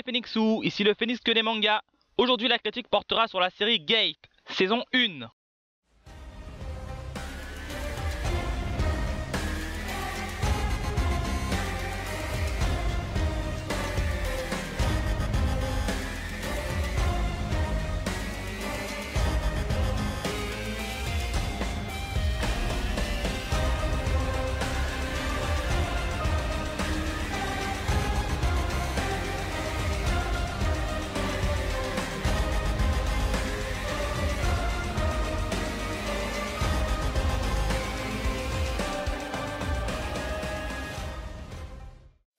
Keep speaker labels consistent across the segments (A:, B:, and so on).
A: Phoenixou, ici le Phoenix que des mangas. Aujourd'hui la critique portera sur la série Gate, saison 1.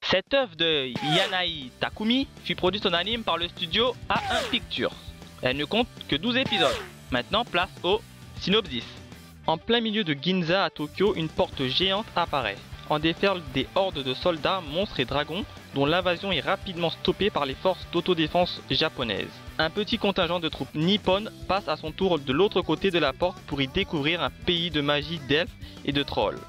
A: Cette œuvre de Yanai Takumi fut produite en anime par le studio A1 Pictures. Elle ne compte que 12 épisodes. Maintenant, place au synopsis. En plein milieu de Ginza à Tokyo, une porte géante apparaît. En déferlent des hordes de soldats, monstres et dragons dont l'invasion est rapidement stoppée par les forces d'autodéfense japonaises. Un petit contingent de troupes nippones passe à son tour de l'autre côté de la porte pour y découvrir un pays de magie, d'elfes et de trolls.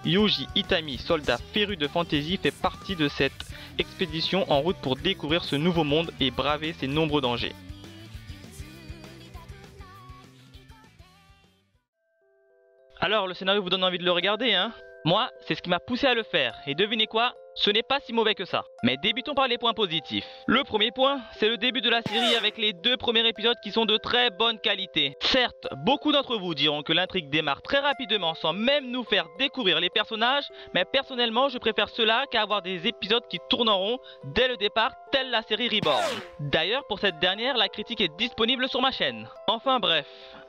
A: Yuji Itami, soldat féru de fantasy, fait partie de cette expédition en route pour découvrir ce nouveau monde et braver ses nombreux dangers. Alors, le scénario vous donne envie de le regarder, hein? Moi, c'est ce qui m'a poussé à le faire, et devinez quoi? Ce n'est pas si mauvais que ça. Mais débutons par les points positifs. Le premier point, c'est le début de la série avec les 2 premiers épisodes qui sont de très bonne qualité. Certes, beaucoup d'entre vous diront que l'intrigue démarre très rapidement sans même nous faire découvrir les personnages, mais personnellement je préfère cela qu'à avoir des épisodes qui tourneront dès le départ, telle la série Reborn. D'ailleurs, pour cette dernière, la critique est disponible sur ma chaîne. Enfin bref.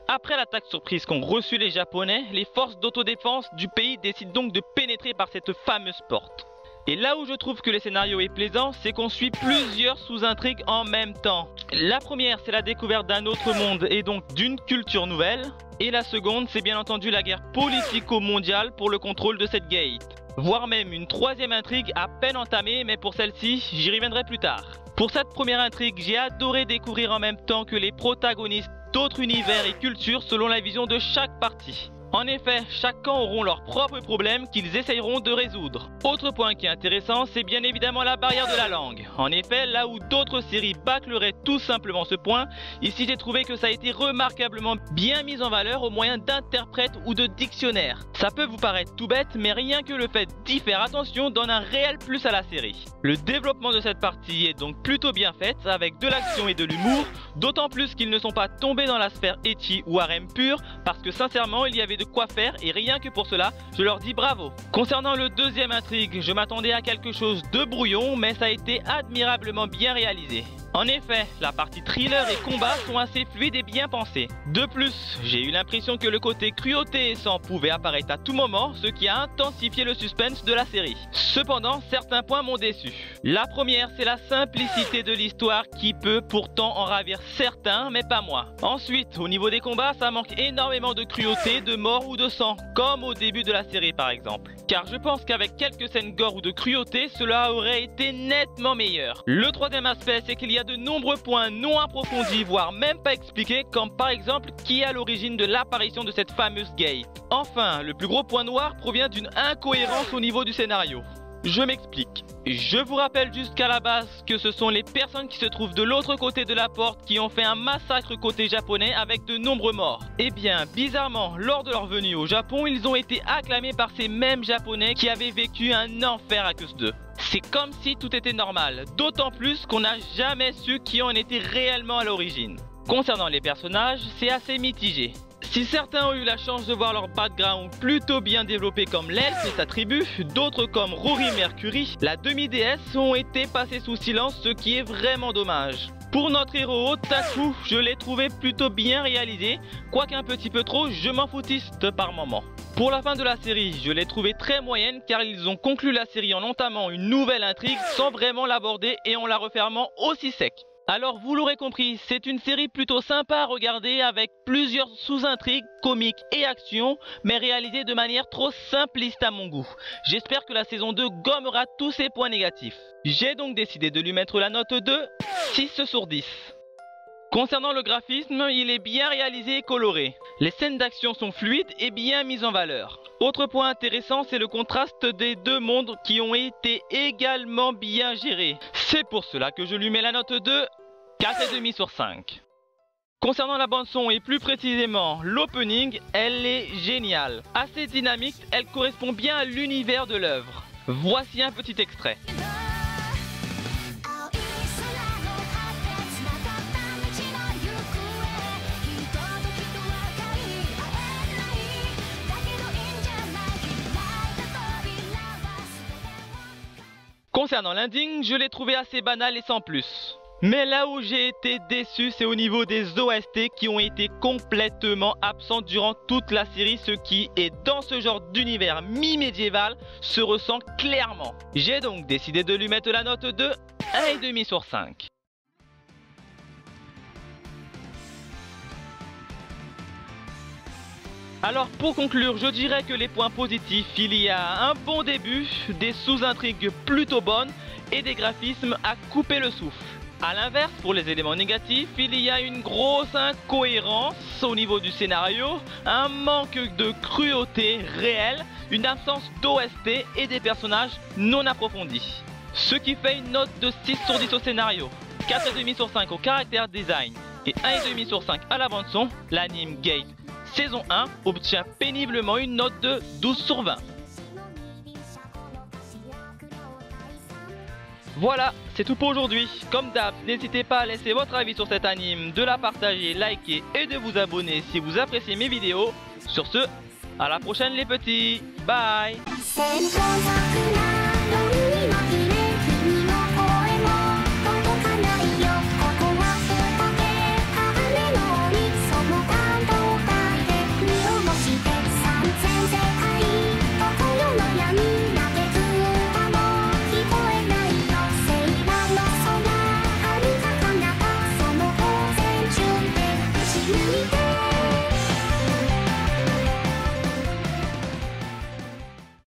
A: Après l'attaque surprise qu'ont reçue les Japonais, les forces d'autodéfense du pays décident donc de pénétrer par cette fameuse porte. Et là où je trouve que le scénario est plaisant, c'est qu'on suit plusieurs sous-intrigues en même temps. La première, c'est la découverte d'un autre monde et donc d'une culture nouvelle. Et la seconde, c'est bien entendu la guerre politico-mondiale pour le contrôle de cette gate. Voire même une troisième intrigue à peine entamée, mais pour celle-ci, j'y reviendrai plus tard. Pour cette première intrigue, j'ai adoré découvrir en même temps que les protagonistes d'autres univers et cultures selon la vision de chaque partie. En effet, chaque camp auront leurs propres problèmes qu'ils essayeront de résoudre. Autre point qui est intéressant, c'est bien évidemment la barrière de la langue. En effet, là où d'autres séries bâcleraient tout simplement ce point, ici j'ai trouvé que ça a été remarquablement bien mis en valeur au moyen d'interprètes ou de dictionnaires. Ça peut vous paraître tout bête, mais rien que le fait d'y faire attention donne un réel plus à la série. Le développement de cette partie est donc plutôt bien fait, avec de l'action et de l'humour, d'autant plus qu'ils ne sont pas tombés dans la sphère ecchi ou harem pur, parce que sincèrement il y avait de quoi faire et rien que pour cela, je leur dis bravo. Concernant le deuxième intrigue, je m'attendais à quelque chose de brouillon, mais ça a été admirablement bien réalisé. En effet, la partie thriller et combat sont assez fluides et bien pensés. De plus, j'ai eu l'impression que le côté cruauté et sang pouvait apparaître à tout moment, ce qui a intensifié le suspense de la série. Cependant, certains points m'ont déçu. La première, c'est la simplicité de l'histoire qui peut pourtant en ravir certains, mais pas moi. Ensuite, au niveau des combats, ça manque énormément de cruauté, de mort ou de sang, comme au début de la série par exemple. Car je pense qu'avec quelques scènes gore ou de cruauté, cela aurait été nettement meilleur. Le troisième aspect, c'est qu'il y a de nombreux points non approfondis, voire même pas expliqués, comme par exemple qui est à l'origine de l'apparition de cette fameuse gate. Enfin, le plus gros point noir provient d'une incohérence au niveau du scénario. Je m'explique. Je vous rappelle juste qu'à la base que ce sont les personnes qui se trouvent de l'autre côté de la porte qui ont fait un massacre côté japonais avec de nombreux morts. Et bien, bizarrement, lors de leur venue au Japon, ils ont été acclamés par ces mêmes japonais qui avaient vécu un enfer à cause d'eux. C'est comme si tout était normal, d'autant plus qu'on n'a jamais su qui en était réellement à l'origine. Concernant les personnages, c'est assez mitigé. Si certains ont eu la chance de voir leur background plutôt bien développé comme l'elfe et sa tribu, d'autres comme Rory Mercury, la demi-déesse, ont été passés sous silence, ce qui est vraiment dommage. Pour notre héros Otaku, je l'ai trouvé plutôt bien réalisé, quoique un petit peu trop je m'en foutiste par moment. Pour la fin de la série, je l'ai trouvé très moyenne car ils ont conclu la série en entamant une nouvelle intrigue sans vraiment l'aborder et en la refermant aussi sec. Alors vous l'aurez compris, c'est une série plutôt sympa à regarder avec plusieurs sous-intrigues, comiques et actions, mais réalisées de manière trop simpliste à mon goût. J'espère que la saison 2 gommera tous ces points négatifs. J'ai donc décidé de lui mettre la note de 6 sur 10. Concernant le graphisme, il est bien réalisé et coloré. Les scènes d'action sont fluides et bien mises en valeur. Autre point intéressant, c'est le contraste des deux mondes qui ont été également bien gérés. C'est pour cela que je lui mets la note de 4,5 sur 5. Concernant la bande son et plus précisément l'opening, elle est géniale. Assez dynamique, elle correspond bien à l'univers de l'œuvre. Voici un petit extrait. Concernant l'ending, je l'ai trouvé assez banal et sans plus. Mais là où j'ai été déçu, c'est au niveau des OST qui ont été complètement absents durant toute la série, ce qui est dans ce genre d'univers mi-médiéval se ressent clairement. J'ai donc décidé de lui mettre la note de 1,5 sur 5. Alors pour conclure, je dirais que les points positifs, il y a un bon début, des sous-intrigues plutôt bonnes et des graphismes à couper le souffle. A l'inverse, pour les éléments négatifs, il y a une grosse incohérence au niveau du scénario, un manque de cruauté réelle, une absence d'OST et des personnages non approfondis. Ce qui fait une note de 6 sur 10 au scénario, 4,5 sur 5 au caractère design et 1,5 sur 5 à la bande son. L'anime Gate saison 1 obtient péniblement une note de 12 sur 20. Voilà, c'est tout pour aujourd'hui. Comme d'hab, n'hésitez pas à laisser votre avis sur cet anime, de la partager, liker et de vous abonner si vous appréciez mes vidéos. Sur ce, à la prochaine les petits. Bye.